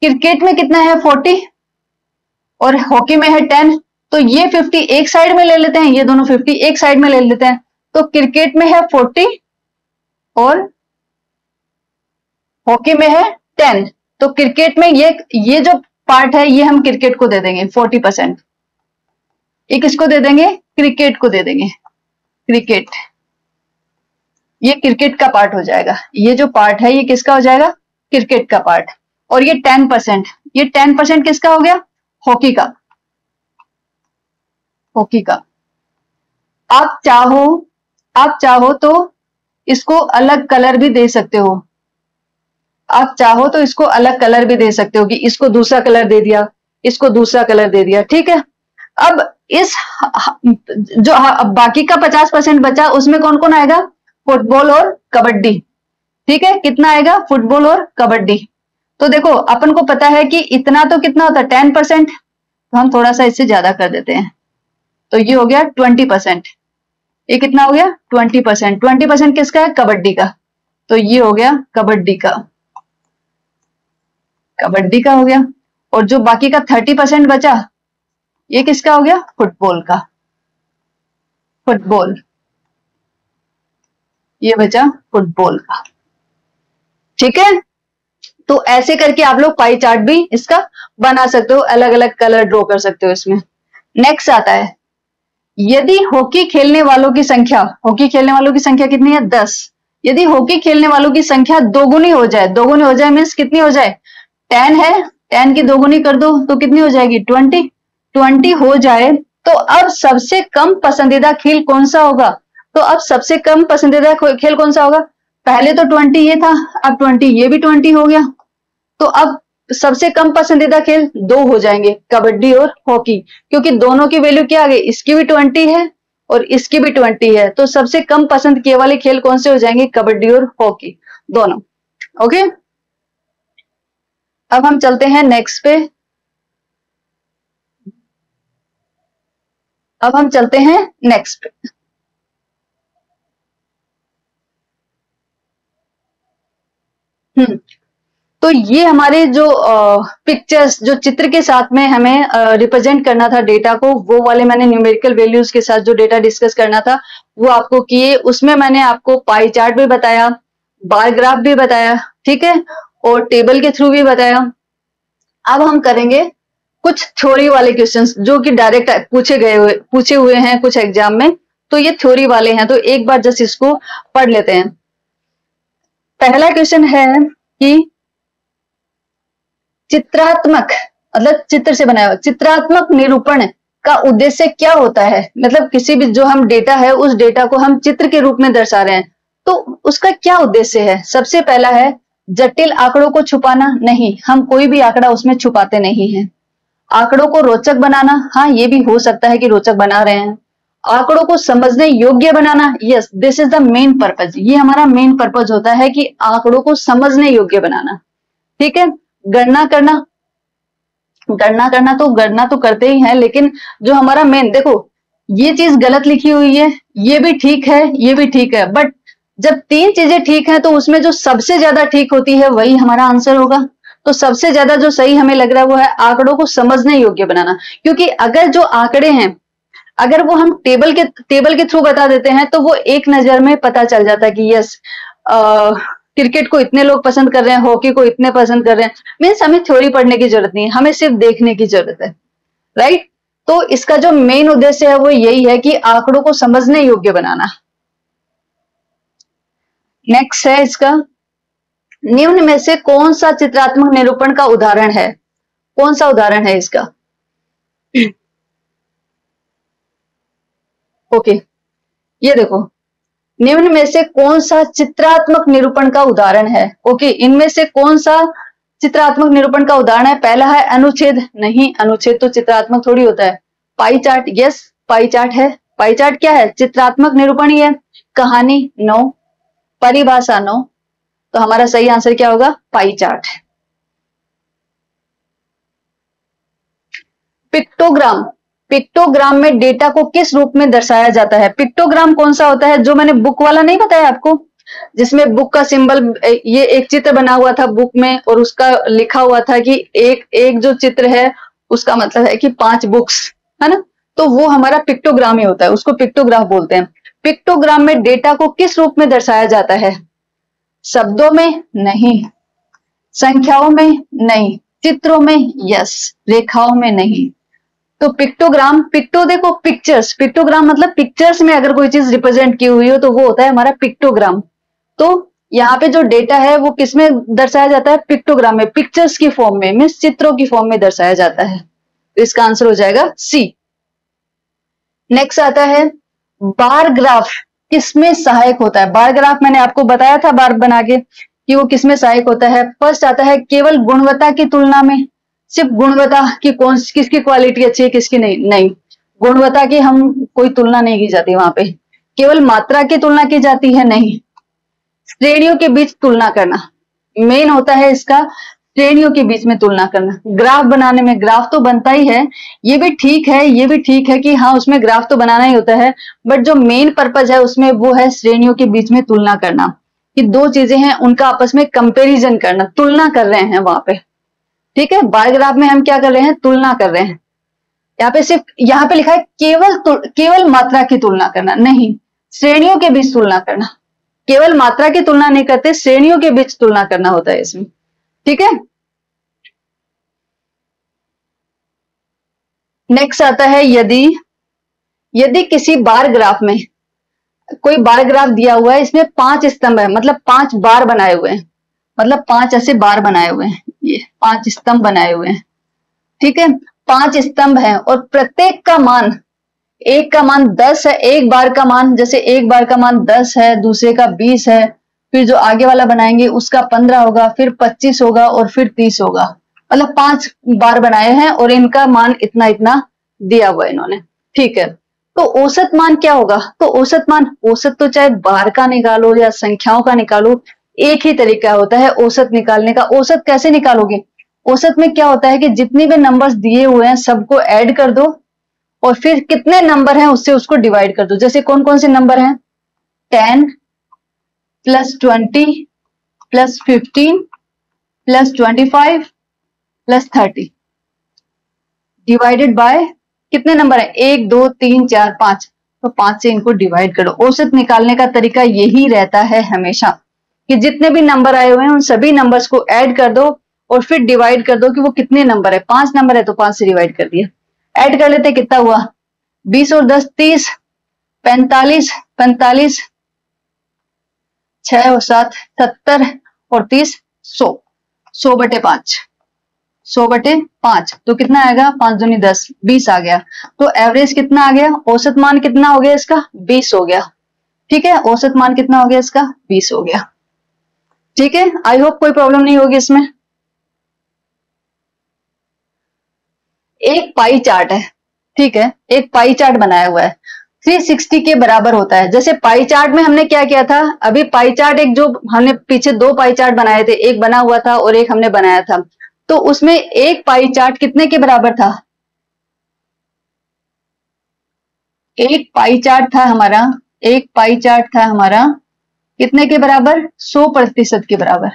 [SPEAKER 1] क्रिकेट में कितना है, 40 और हॉकी में है 10। तो ये 50 एक साइड में ले लेते हैं, ये दोनों 50 एक साइड में ले लेते हैं। तो क्रिकेट में है 40 और हॉकी में है 10। तो क्रिकेट में ये जो पार्ट है ये हम क्रिकेट को दे देंगे 40%। एक इसको दे देंगे, क्रिकेट को दे देंगे, क्रिकेट, ये क्रिकेट का पार्ट हो जाएगा। ये जो पार्ट है ये किसका हो जाएगा, क्रिकेट का पार्ट। और ये 10%, ये 10% किसका हो गया, हॉकी का, हॉकी का। आप चाहो तो इसको अलग कलर भी दे सकते हो। आप चाहो तो इसको अलग कलर भी दे सकते हो कि इसको दूसरा कलर दे दिया, इसको दूसरा कलर दे दिया। ठीक है, अब इस जो अब बाकी का 50% बचा उसमें कौन कौन आएगा, फुटबॉल और कबड्डी। ठीक है, कितना आएगा, फुटबॉल और कबड्डी। तो देखो अपन को पता है कि इतना तो कितना होता है 10%, तो हम थोड़ा सा इससे ज्यादा कर देते हैं। तो ये हो गया 20%। ये कितना हो गया, 20%। 20% किसका है, कबड्डी का। तो ये हो गया कबड्डी का, कबड्डी का हो गया। और जो बाकी का 30% बचा ये किसका हो गया, फुटबॉल का, फुटबॉल, ये बचा फुटबॉल का। ठीक है, तो ऐसे करके आप लोग पाई चार्ट भी इसका बना सकते हो, अलग अलग कलर ड्रॉ कर सकते हो इसमें। नेक्स्ट आता है, यदि हॉकी खेलने वालों की संख्या, हॉकी खेलने वालों की संख्या कितनी है? 10। यदि हॉकी खेलने वालों की संख्या दोगुनी हो जाए, दोगुनी हो जाए मीन्स कितनी हो जाए? 10 है, 10 की दोगुनी कर दो तो कितनी हो जाएगी? 20। 20 हो जाए तो अब सबसे कम पसंदीदा खेल कौन सा होगा? तो अब सबसे कम पसंदीदा खेल कौन सा होगा? पहले तो 20 ये था, अब 20 ये भी 20 हो गया, तो अब सबसे कम पसंदीदा खेल दो हो जाएंगे, कबड्डी और हॉकी, क्योंकि दोनों की वैल्यू क्या आ गई? इसकी भी 20 है और इसकी भी 20 है, तो सबसे कम पसंद किए वाले खेल कौन से हो जाएंगे? कबड्डी और हॉकी दोनों। ओके, अब हम चलते हैं नेक्स्ट पे। अब हम चलते हैं नेक्स्ट पे। तो ये हमारे जो पिक्चर्स, जो चित्र के साथ में हमें रिप्रेजेंट करना था डेटा को, वो वाले मैंने न्यूमेरिकल वैल्यूज के साथ जो डेटा डिस्कस करना था वो आपको किए। उसमें मैंने आपको पाई चार्ट भी बताया, बार ग्राफ भी बताया, ठीक है, और टेबल के थ्रू भी बताया। अब हम करेंगे कुछ थ्योरी वाले क्वेश्चंस जो कि डायरेक्ट पूछे हुए हैं कुछ एग्जाम में, तो ये थ्योरी वाले हैं, तो एक बार जस्ट इसको पढ़ लेते हैं। पहला क्वेश्चन है कि चित्रात्मक, मतलब चित्र से बनाया हुआ, चित्रात्मक निरूपण का उद्देश्य क्या होता है? मतलब किसी भी जो हम डेटा है उस डेटा को हम चित्र के रूप में दर्शा रहे हैं, तो उसका क्या उद्देश्य है? सबसे पहला है जटिल आंकड़ों को छुपाना। नहीं, हम कोई भी आंकड़ा उसमें छुपाते नहीं है। आंकड़ों को रोचक बनाना, हाँ ये भी हो सकता है कि रोचक बना रहे हैं। आंकड़ों को समझने योग्य बनाना, yes this is the main purpose, ये हमारा मेन पर्पज होता है कि आंकड़ों को समझने योग्य बनाना, ठीक है। गणना करना, गणना तो करते ही हैं, लेकिन जो हमारा मेन, देखो ये चीज गलत लिखी हुई है, ये भी ठीक है, ये भी ठीक है, बट जब तीन चीजें ठीक है तो उसमें जो सबसे ज्यादा ठीक होती है वही हमारा आंसर होगा। तो सबसे ज्यादा जो सही हमें लग रहा है वो है आंकड़ों को समझने योग्य बनाना, क्योंकि अगर जो आंकड़े हैं अगर वो हम टेबल के थ्रू बता देते हैं तो वो एक नजर में पता चल जाता है कि यस क्रिकेट को इतने लोग पसंद कर रहे हैं, हॉकी को इतने पसंद कर रहे हैं, मीन्स हमें थ्योरी पढ़ने की जरूरत नहीं है, हमें सिर्फ देखने की जरूरत है, राइट। तो इसका जो मेन उद्देश्य है वो यही है कि आंकड़ों को समझने योग्य बनाना। नेक्स्ट है इसका, निम्न में से कौन सा चित्रात्मक निरूपण का उदाहरण है? कौन सा उदाहरण है इसका? ओके, ये देखो, निम्न में से कौन सा चित्रात्मक निरूपण का उदाहरण है? ओके, इनमें से कौन सा चित्रात्मक निरूपण का उदाहरण है? पहला है अनुच्छेद। नहीं, अनुच्छेद तो चित्रात्मक थोड़ी होता है। Pie chart, yes pie chart है। पाई चार्ट क्या है? चित्रात्मक निरूपण ही है। कहानी, नो। परिभाषा, नो। तो हमारा सही आंसर क्या होगा? Pie chart. पिक्टोग्राम, पिक्टोग्राम में डेटा को किस रूप में दर्शाया जाता है? पिक्टोग्राम कौन सा होता है? जो मैंने बुक वाला नहीं बताया आपको, जिसमें बुक का सिंबल, ये एक चित्र बना हुआ था बुक में और उसका लिखा हुआ था कि एक एक जो चित्र है उसका मतलब है कि 5 बुक्स, है ना। तो वो हमारा पिक्टोग्राम ही होता है, उसको पिक्टोग्राफ बोलते हैं। पिक्टोग्राम में डेटा को किस रूप में दर्शाया जाता है? शब्दों में? नहीं। संख्याओं में? नहीं। चित्रों में? यस। रेखाओं में? नहीं। तो पिक्टोग्राम, देखो पिक्चर्स, पिक्टोग्राम मतलब पिक्चर्स में अगर कोई चीज रिप्रेजेंट की हुई हो तो वो होता है हमारा पिक्टोग्राम। तो यहाँ पे जो डेटा है वो किसमें दर्शाया जाता है? पिक्टोग्राम में, पिक्चर्स की फॉर्म में, मीन्स चित्रों की फॉर्म में दर्शाया जाता है। तो इसका आंसर हो जाएगा सी। नेक्स्ट आता है बार ग्राफ किसमें सहायक होता है? बार ग्राफ मैंने आपको बताया था बार बना के कि वो किसमें सहायक होता है। फर्स्ट आता है केवल गुणवत्ता की तुलना में, सिर्फ गुणवत्ता की, कौन किसकी क्वालिटी अच्छी है किसकी नहीं, नहीं, गुणवत्ता की हम कोई तुलना नहीं की जाती वहां पे। केवल मात्रा की तुलना की जाती है? नहीं। श्रेणियों के बीच तुलना करना मेन होता है इसका, श्रेणियों के बीच में तुलना करना। ग्राफ बनाने में, ग्राफ तो बनता ही है, ये भी ठीक है, ये भी ठीक है कि हाँ उसमें ग्राफ तो बनाना ही होता है, बट जो मेन पर्पज है उसमें वो है श्रेणियों के बीच में तुलना करना, कि दो चीजें हैं उनका आपस में कंपैरिजन करना, तुलना कर रहे हैं वहां पे, ठीक है। बार ग्राफ में हम क्या कर रहे हैं? तुलना कर रहे हैं। यहाँ पे सिर्फ यहाँ पे लिखा है केवल मात्रा की तुलना करना, नहीं, श्रेणियों के बीच तुलना करना। केवल मात्रा की तुलना नहीं करते, श्रेणियों के बीच तुलना करना होता है इसमें, ठीक है। नेक्स्ट आता है यदि किसी बार ग्राफ में, कोई बार ग्राफ दिया हुआ है, इसमें 5 स्तंभ है, मतलब 5 बार बनाए हुए हैं, मतलब 5 ऐसे बार बनाए हुए हैं, ये 5 स्तंभ बनाए हुए हैं, ठीक है। 5 स्तंभ हैं और प्रत्येक का मान, एक का मान 10 है, एक बार का मान, जैसे एक बार का मान 10 है, दूसरे का 20 है, फिर जो आगे वाला बनाएंगे उसका 15 होगा, फिर 25 होगा और फिर 30 होगा, मतलब 5 बार बनाए हैं और इनका मान इतना इतना दिया हुआ है इन्होंने, ठीक है। तो औसत मान क्या होगा? तो औसत मान, औसत तो चाहे बार का निकालो या संख्याओं का निकालो, एक ही तरीका होता है औसत निकालने का। औसत कैसे निकालोगे? औसत में क्या होता है कि जितने भी नंबर्स दिए हुए हैं सबको ऐड कर दो और फिर कितने नंबर हैं उससे उसको डिवाइड कर दो। जैसे कौन कौन से नंबर हैं? 10 plus 20 plus 15 plus 25 plus 30 divided by कितने नंबर है? 1 2 3 4 5, तो 5 से इनको डिवाइड करो। औसत निकालने का तरीका यही रहता है हमेशा कि जितने भी नंबर आए हुए हैं उन सभी नंबर्स को ऐड कर दो और फिर डिवाइड कर दो कि वो कितने नंबर है। 5 नंबर है तो 5 से डिवाइड कर दिया। ऐड कर लेते, कितना हुआ? 20 और 10 30, 45 45, 6 और 7 70 और 30 100, 100/5, 100/5, तो कितना आएगा? 5 दूनी 10, 20 आ गया। तो एवरेज कितना आ गया? औसत मान कितना हो गया इसका? 20 हो गया, ठीक है। औसत मान कितना हो गया इसका? 20 हो गया, ठीक है। आई होप कोई प्रॉब्लम नहीं होगी इसमें। एक पाई चार्ट है, ठीक है, एक पाई चार्ट बनाया हुआ है, 360 के बराबर होता है। जैसे पाई चार्ट में हमने क्या किया था, अभी पाई चार्ट एक जो हमने पीछे 2 पाई चार्ट बनाए थे, एक बना हुआ था और एक हमने बनाया था, तो उसमें एक पाई चार्ट कितने के बराबर था? एक पाई चार्ट था हमारा, एक पाई चार्ट था हमारा कितने के बराबर? 100% के बराबर,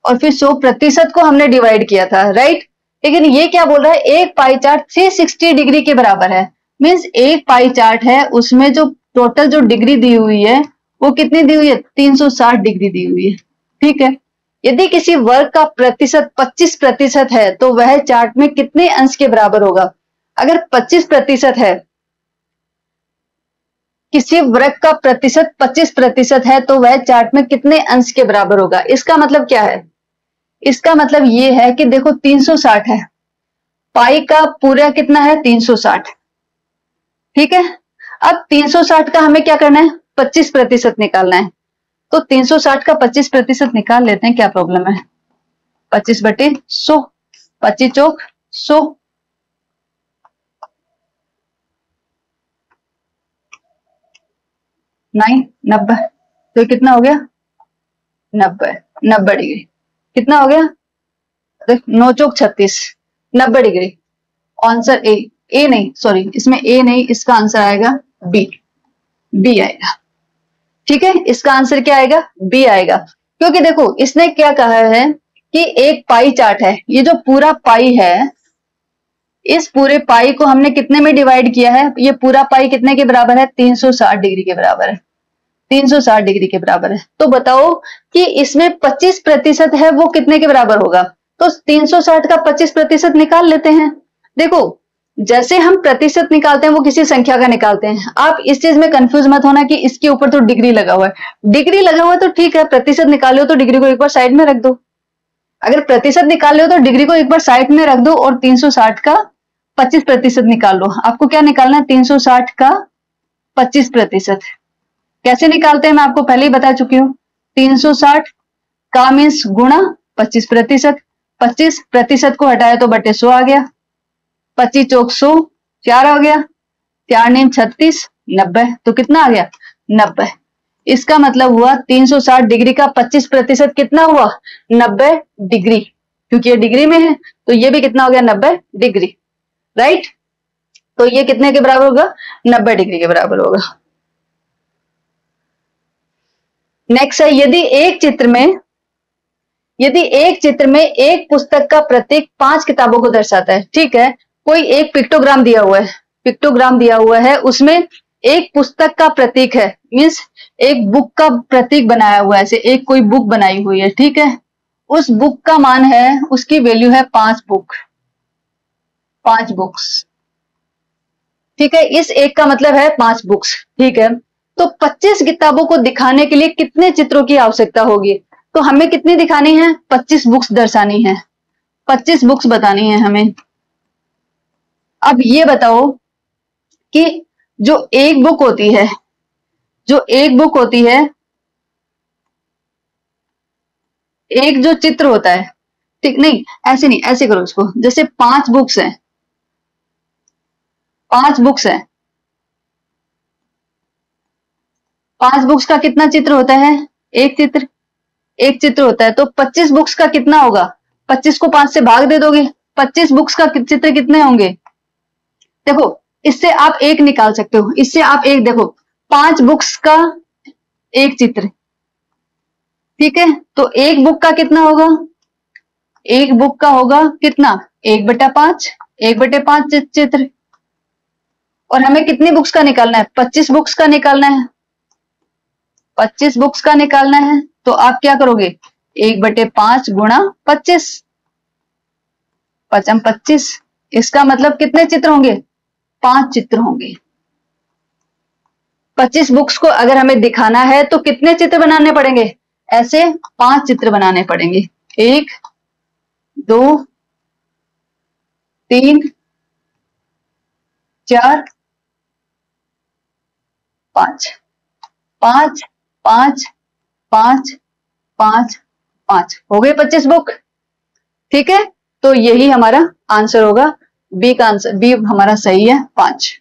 [SPEAKER 1] और फिर 100% को हमने डिवाइड किया था, राइट। लेकिन ये क्या बोल रहा है? एक पाई चार्ट 360 डिग्री के बराबर है। मीन्स एक पाई चार्ट है, उसमें जो टोटल जो डिग्री दी हुई है वो कितनी दी हुई है? 360 डिग्री दी हुई है, ठीक है। यदि किसी वर्ग का प्रतिशत 25% है तो वह चार्ट में कितने अंश के बराबर होगा? अगर 25% है, किसी वर्ग का प्रतिशत 25% है तो वह चार्ट में कितने अंश के बराबर होगा? इसका मतलब क्या है? इसका मतलब ये है कि देखो 360 है, पाई का पूरा कितना है? 360, ठीक है। अब 360 का हमें क्या करना है? 25% निकालना है, तो 360 का 25% निकाल लेते हैं, क्या प्रॉब्लम है? 25/100, 25 चौक 100, 90, तो कितना हो गया? 90, 90 डिग्री। कितना हो गया? 9 चौक 36, 90 डिग्री। आंसर ए नहीं, सॉरी, इसमें ए नहीं, इसका आंसर आएगा बी, बी आएगा, ठीक है। इसका आंसर क्या आएगा? बी आएगा, क्योंकि देखो इसने क्या कहा है कि एक पाई चार्ट है, ये जो पूरा पाई है, इस पूरे पाई को हमने कितने में डिवाइड किया है? ये पूरा पाई कितने के बराबर है? 360 डिग्री के बराबर है, 360 डिग्री के बराबर है। तो बताओ कि इसमें 25% है, वो कितने के बराबर होगा? तो 360 का 25% निकाल लेते हैं। देखो जैसे हम प्रतिशत निकालते हैं वो किसी संख्या का निकालते हैं। आप इस चीज में कंफ्यूज मत होना कि इसके ऊपर तो डिग्री लगा हुआ है। डिग्री लगा हुआ है तो ठीक है, प्रतिशत निकाले हो तो डिग्री को एक बार साइड में रख दो। अगर प्रतिशत निकाले हो तो डिग्री को एक बार साइड में रख दो और 360 का 25% निकाल लो। आपको क्या निकालना है? 360 का 25%। कैसे निकालते हैं मैं आपको पहले ही बता चुकी हूँ। 360 का मीन्स गुणा 25%, 25% को हटाया तो बटे 100 आ गया, 25 चौक 100, 4 हो गया, 4 9 36, 90, तो कितना आ गया? 90। इसका मतलब हुआ 360 डिग्री का 25% कितना हुआ? 90 डिग्री, क्योंकि ये डिग्री में है तो ये भी कितना हो गया? 90 डिग्री, राइट। तो ये कितने के बराबर होगा? 90 डिग्री के बराबर होगा। नेक्स्ट है, यदि एक चित्र में एक पुस्तक का प्रतीक 5 किताबों को दर्शाता है, ठीक है। कोई एक पिक्टोग्राम दिया हुआ है, पिक्टोग्राम दिया हुआ है, उसमें एक पुस्तक का प्रतीक है, मीन्स एक बुक का प्रतीक बनाया हुआ है, ऐसे एक कोई बुक बनाई हुई है, ठीक है। उस बुक का मान है, उसकी वैल्यू है 5 बुक्स। ठीक है, इस एक का मतलब है 5 बुक्स। ठीक है, तो 25 किताबों को दिखाने के लिए कितने चित्रों की आवश्यकता होगी? तो हमें कितनी दिखानी है? 25 बुक्स दर्शानी है, 25 बुक्स बतानी है हमें। अब ये बताओ कि जो एक बुक होती है, एक जो चित्र होता है, ठीक नहीं, ऐसे नहीं, ऐसे करो इसको, जैसे 5 बुक्स हैं, 5 बुक्स हैं, 5 बुक्स का कितना चित्र होता है? एक चित्र होता है, तो 25 बुक्स का कितना होगा? 25 को 5 से भाग दे दोगे, 25 बुक्स का चित्र कितने होंगे? देखो, इससे आप एक निकाल सकते हो, इससे आप एक देखो, 5 बुक्स का एक चित्र, ठीक है, तो एक बुक का कितना होगा? एक बुक का होगा कितना? 1/5, 1/5 चित्र। और हमें कितनी बुक्स का निकालना है? 25 बुक्स का निकालना है, 25 बुक्स का निकालना है। तो आप क्या करोगे? 1/5 गुणा 25, 25, इसका मतलब कितने चित्र होंगे? 5 चित्र होंगे। 25 बुक्स को अगर हमें दिखाना है तो कितने चित्र बनाने पड़ेंगे? ऐसे 5 चित्र बनाने पड़ेंगे। 1, 2, 3, 4, 5, 5, 5, 5, 5, 5 हो गए 25 बुक। ठीक है, तो यही हमारा आंसर होगा, बी का आंसर, बी हमारा सही है, 5।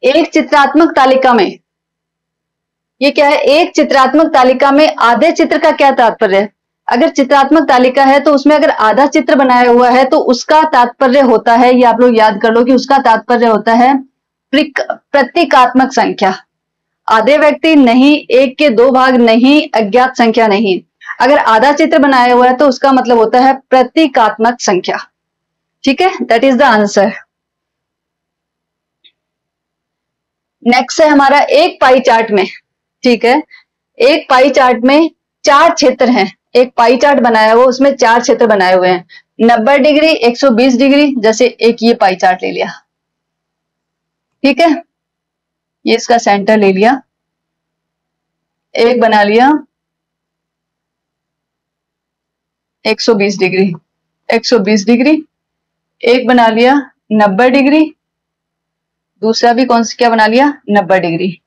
[SPEAKER 1] एक चित्रात्मक तालिका में, ये क्या है? एक चित्रात्मक तालिका में आधे चित्र का क्या तात्पर्य है? अगर चित्रात्मक तालिका है तो उसमें अगर आधा चित्र बनाया हुआ है तो उसका तात्पर्य होता है, ये आप लोग याद कर लो कि उसका तात्पर्य होता है प्रतीकात्मक संख्या। आधे व्यक्ति नहीं, एक के 2 भाग नहीं, अज्ञात संख्या नहीं। अगर आधा चित्र बनाया हुआ है तो उसका मतलब होता है प्रतीकात्मक संख्या। ठीक है, that is the answer. Next है हमारा एक पाई चार्ट में, ठीक है, एक पाई चार्ट में 4 क्षेत्र हैं। एक पाई चार्ट बनाया हुआ, उसमें 4 क्षेत्र बनाए हुए हैं, 90 डिग्री, 120 डिग्री, जैसे एक ये पाई चार्ट ले लिया, ठीक है, ये इसका सेंटर ले लिया, एक बना लिया 120 डिग्री, 120 डिग्री, एक बना लिया 90 डिग्री, दूसरा भी कौन सा क्या बना लिया? 90 डिग्री,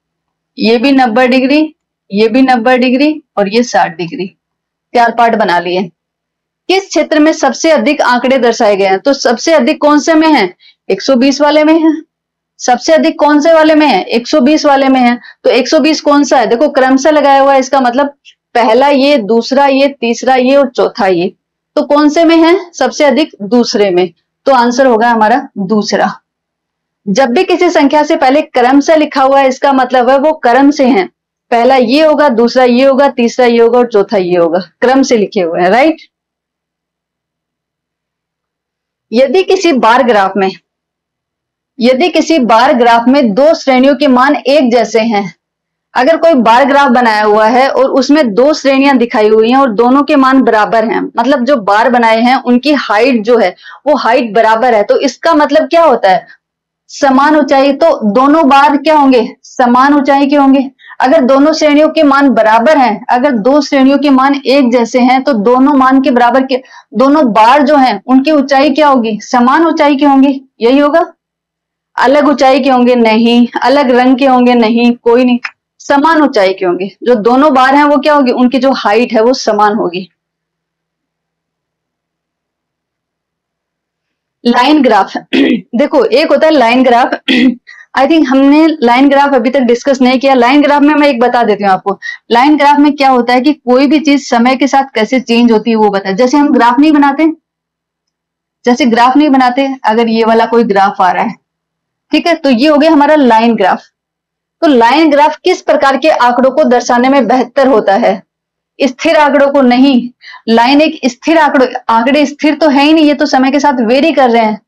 [SPEAKER 1] ये भी 90 डिग्री, ये भी 90 डिग्री और ये 60 डिग्री। 4 पार्ट बना लिए। किस क्षेत्र में सबसे अधिक आंकड़े दर्शाए गए हैं? तो सबसे अधिक कौन से में है? 120 वाले में है। सबसे अधिक कौन से वाले में है? 120 वाले में है। तो 120 कौन सा है? देखो क्रमशः लगाया हुआ है, इसका मतलब पहला ये, दूसरा ये, तीसरा ये और चौथा ये। तो कौन से में है सबसे अधिक? दूसरे में। तो आंसर होगा हमारा दूसरा। जब भी किसी संख्या से पहले क्रम से लिखा हुआ है, इसका मतलब है वो क्रम से है। पहला ये होगा, दूसरा ये होगा, तीसरा ये होगा और चौथा ये होगा, क्रम से लिखे हुए हैं, राइट। यदि किसी बार ग्राफ में 2 श्रेणियों के मान एक जैसे हैं, अगर कोई बार ग्राफ बनाया हुआ है और उसमें 2 श्रेणियां दिखाई हुई हैं और दोनों के मान बराबर हैं, मतलब जो बार बनाए हैं उनकी हाइट जो है वो हाइट बराबर है, तो इसका मतलब क्या होता है? समान ऊंचाई। तो दोनों बार क्या होंगे? समान ऊंचाई के होंगे। अगर दोनों श्रेणियों के मान बराबर हैं, अगर 2 श्रेणियों के मान एक जैसे हैं, तो दोनों मान के बराबर के दोनों बार जो हैं उनकी ऊंचाई क्या होगी? समान ऊंचाई के होंगे, यही होगा। अलग ऊंचाई के होंगे? नहीं। अलग रंग के होंगे? नहीं, कोई नहीं, समान ऊंचाई के होंगे। जो दोनों बार हैं वो क्या होगी? उनकी जो हाइट है वो समान होगी। लाइन ग्राफ देखो, एक होता है लाइन ग्राफ आई थिंक हमने लाइन ग्राफ अभी तक डिस्कस नहीं किया। लाइन ग्राफ में मैं एक बता देती हूँ आपको। लाइन ग्राफ में क्या होता है कि कोई भी चीज समय के साथ कैसे चेंज होती है वो बता। जैसे हम ग्राफ नहीं बनाते, अगर ये वाला कोई ग्राफ आ रहा है, ठीक है, तो ये हो गया हमारा लाइन ग्राफ। तो लाइन ग्राफ किस प्रकार के आंकड़ों को दर्शाने में बेहतर होता है? स्थिर आंकड़ों को नहीं। लाइन एक स्थिर आंकड़े स्थिर तो है ही नहीं, ये तो समय के साथ वेरी कर रहे हैं,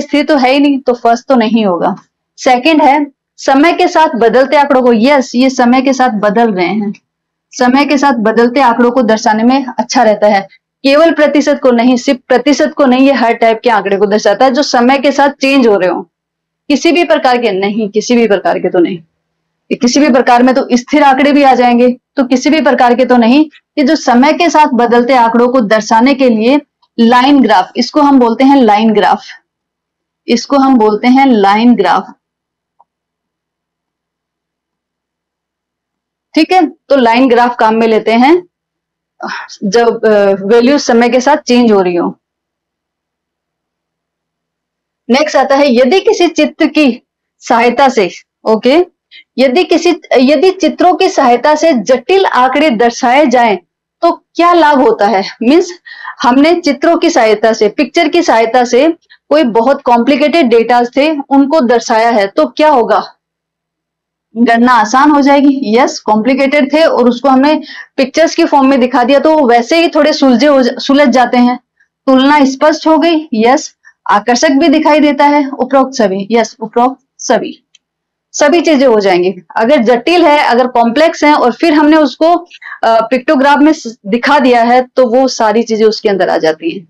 [SPEAKER 1] स्थिर तो है ही नहीं, तो फर्स्ट तो नहीं होगा। सेकंड है समय के साथ बदलते आंकड़ों को, यस ये समय के साथ बदल रहे हैं, समय के साथ बदलते आंकड़ों को दर्शाने में अच्छा रहता है। केवल प्रतिशत को नहीं, सिर्फ प्रतिशत को नहीं, ये हर टाइप के आंकड़े को दर्शाता है जो समय के साथ चेंज हो रहे हो। किसी भी प्रकार के नहीं, किसी भी प्रकार के तो नहीं, किसी भी प्रकार में तो स्थिर आंकड़े भी आ जाएंगे, तो किसी भी प्रकार के तो नहीं। ये जो समय के साथ बदलते आंकड़ों को दर्शाने के लिए लाइन ग्राफ, इसको हम बोलते हैं लाइन ग्राफ, इसको हम बोलते हैं लाइन ग्राफ। ठीक है, तो लाइन ग्राफ काम में लेते हैं जब वैल्यू समय के साथ चेंज हो रही हो। नेक्स्ट आता है यदि किसी चित्र की सहायता से, ओके, यदि चित्रों की सहायता से जटिल आंकड़े दर्शाए जाएं तो क्या लाभ होता है। मीन्स हमने चित्रों की सहायता से, पिक्चर की सहायता से कोई बहुत कॉम्प्लिकेटेड डेटा थे उनको दर्शाया है, तो क्या होगा, गणना आसान हो जाएगी। यस, कॉम्प्लिकेटेड थे और उसको हमने पिक्चर्स की फॉर्म में दिखा दिया तो वैसे ही थोड़े सुलझ जाते हैं। तुलना स्पष्ट हो गई, यस, आकर्षक भी दिखाई देता है, उपरोक्त सभी, यस, उपरोक्त सभी चीजें हो जाएंगी। अगर जटिल है, अगर कॉम्प्लेक्स है और फिर हमने उसको पिक्टोग्राफ में दिखा दिया है तो वो सारी चीजें उसके अंदर आ जाती हैं।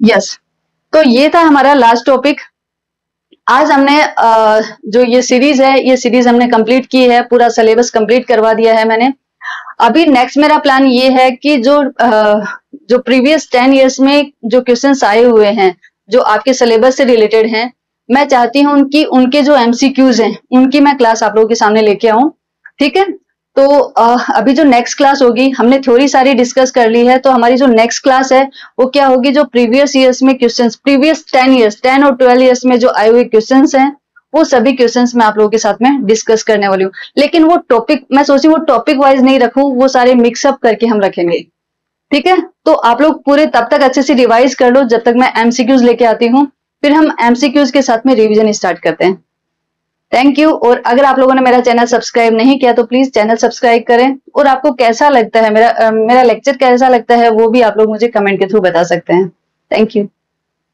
[SPEAKER 1] यस, तो ये था हमारा लास्ट टॉपिक। आज हमने जो ये सीरीज है, ये सीरीज हमने कंप्लीट की है, पूरा सिलेबस कंप्लीट करवा दिया है मैंने। अभी नेक्स्ट मेरा प्लान ये है कि जो प्रीवियस 10 इयर्स में जो क्वेश्चंस आए हुए हैं, जो आपके सिलेबस से रिलेटेड हैं, मैं चाहती हूँ उनके जो एमसीक्यूज हैं उनकी मैं क्लास आप लोगों के सामने लेके आऊं। ठीक है, तो अभी जो नेक्स्ट क्लास होगी, हमने थ्योरी सारी डिस्कस कर ली है, तो हमारी जो नेक्स्ट क्लास है वो क्या होगी, जो प्रीवियस ईयर्स में क्वेश्चंस, प्रीवियस 10 और 12 इयर्स में जो आए हुए क्वेश्चंस हैं वो सभी क्वेश्चंस मैं आप लोगों के साथ में डिस्कस करने वाली हूँ। लेकिन वो टॉपिक मैं सोची वो टॉपिक वाइज नहीं रखूं, वो सारे मिक्सअप करके हम रखेंगे। ठीक है, तो आप लोग पूरे तब तक अच्छे से रिवाइज कर लो जब तक मैं एमसीक्यूज लेके आती हूँ, फिर हम एमसीक्यूज के साथ में रिवीजन स्टार्ट करते हैं। Thank you. और अगर आप लोगों ने मेरा चैनल सब्सक्राइब नहीं किया तो प्लीज चैनल सब्सक्राइब करें, और आपको कैसा लगता है मेरा लेक्चर कैसा लगता है वो भी आप लोग मुझे कमेंट के थ्रू बता सकते हैं। Thank you.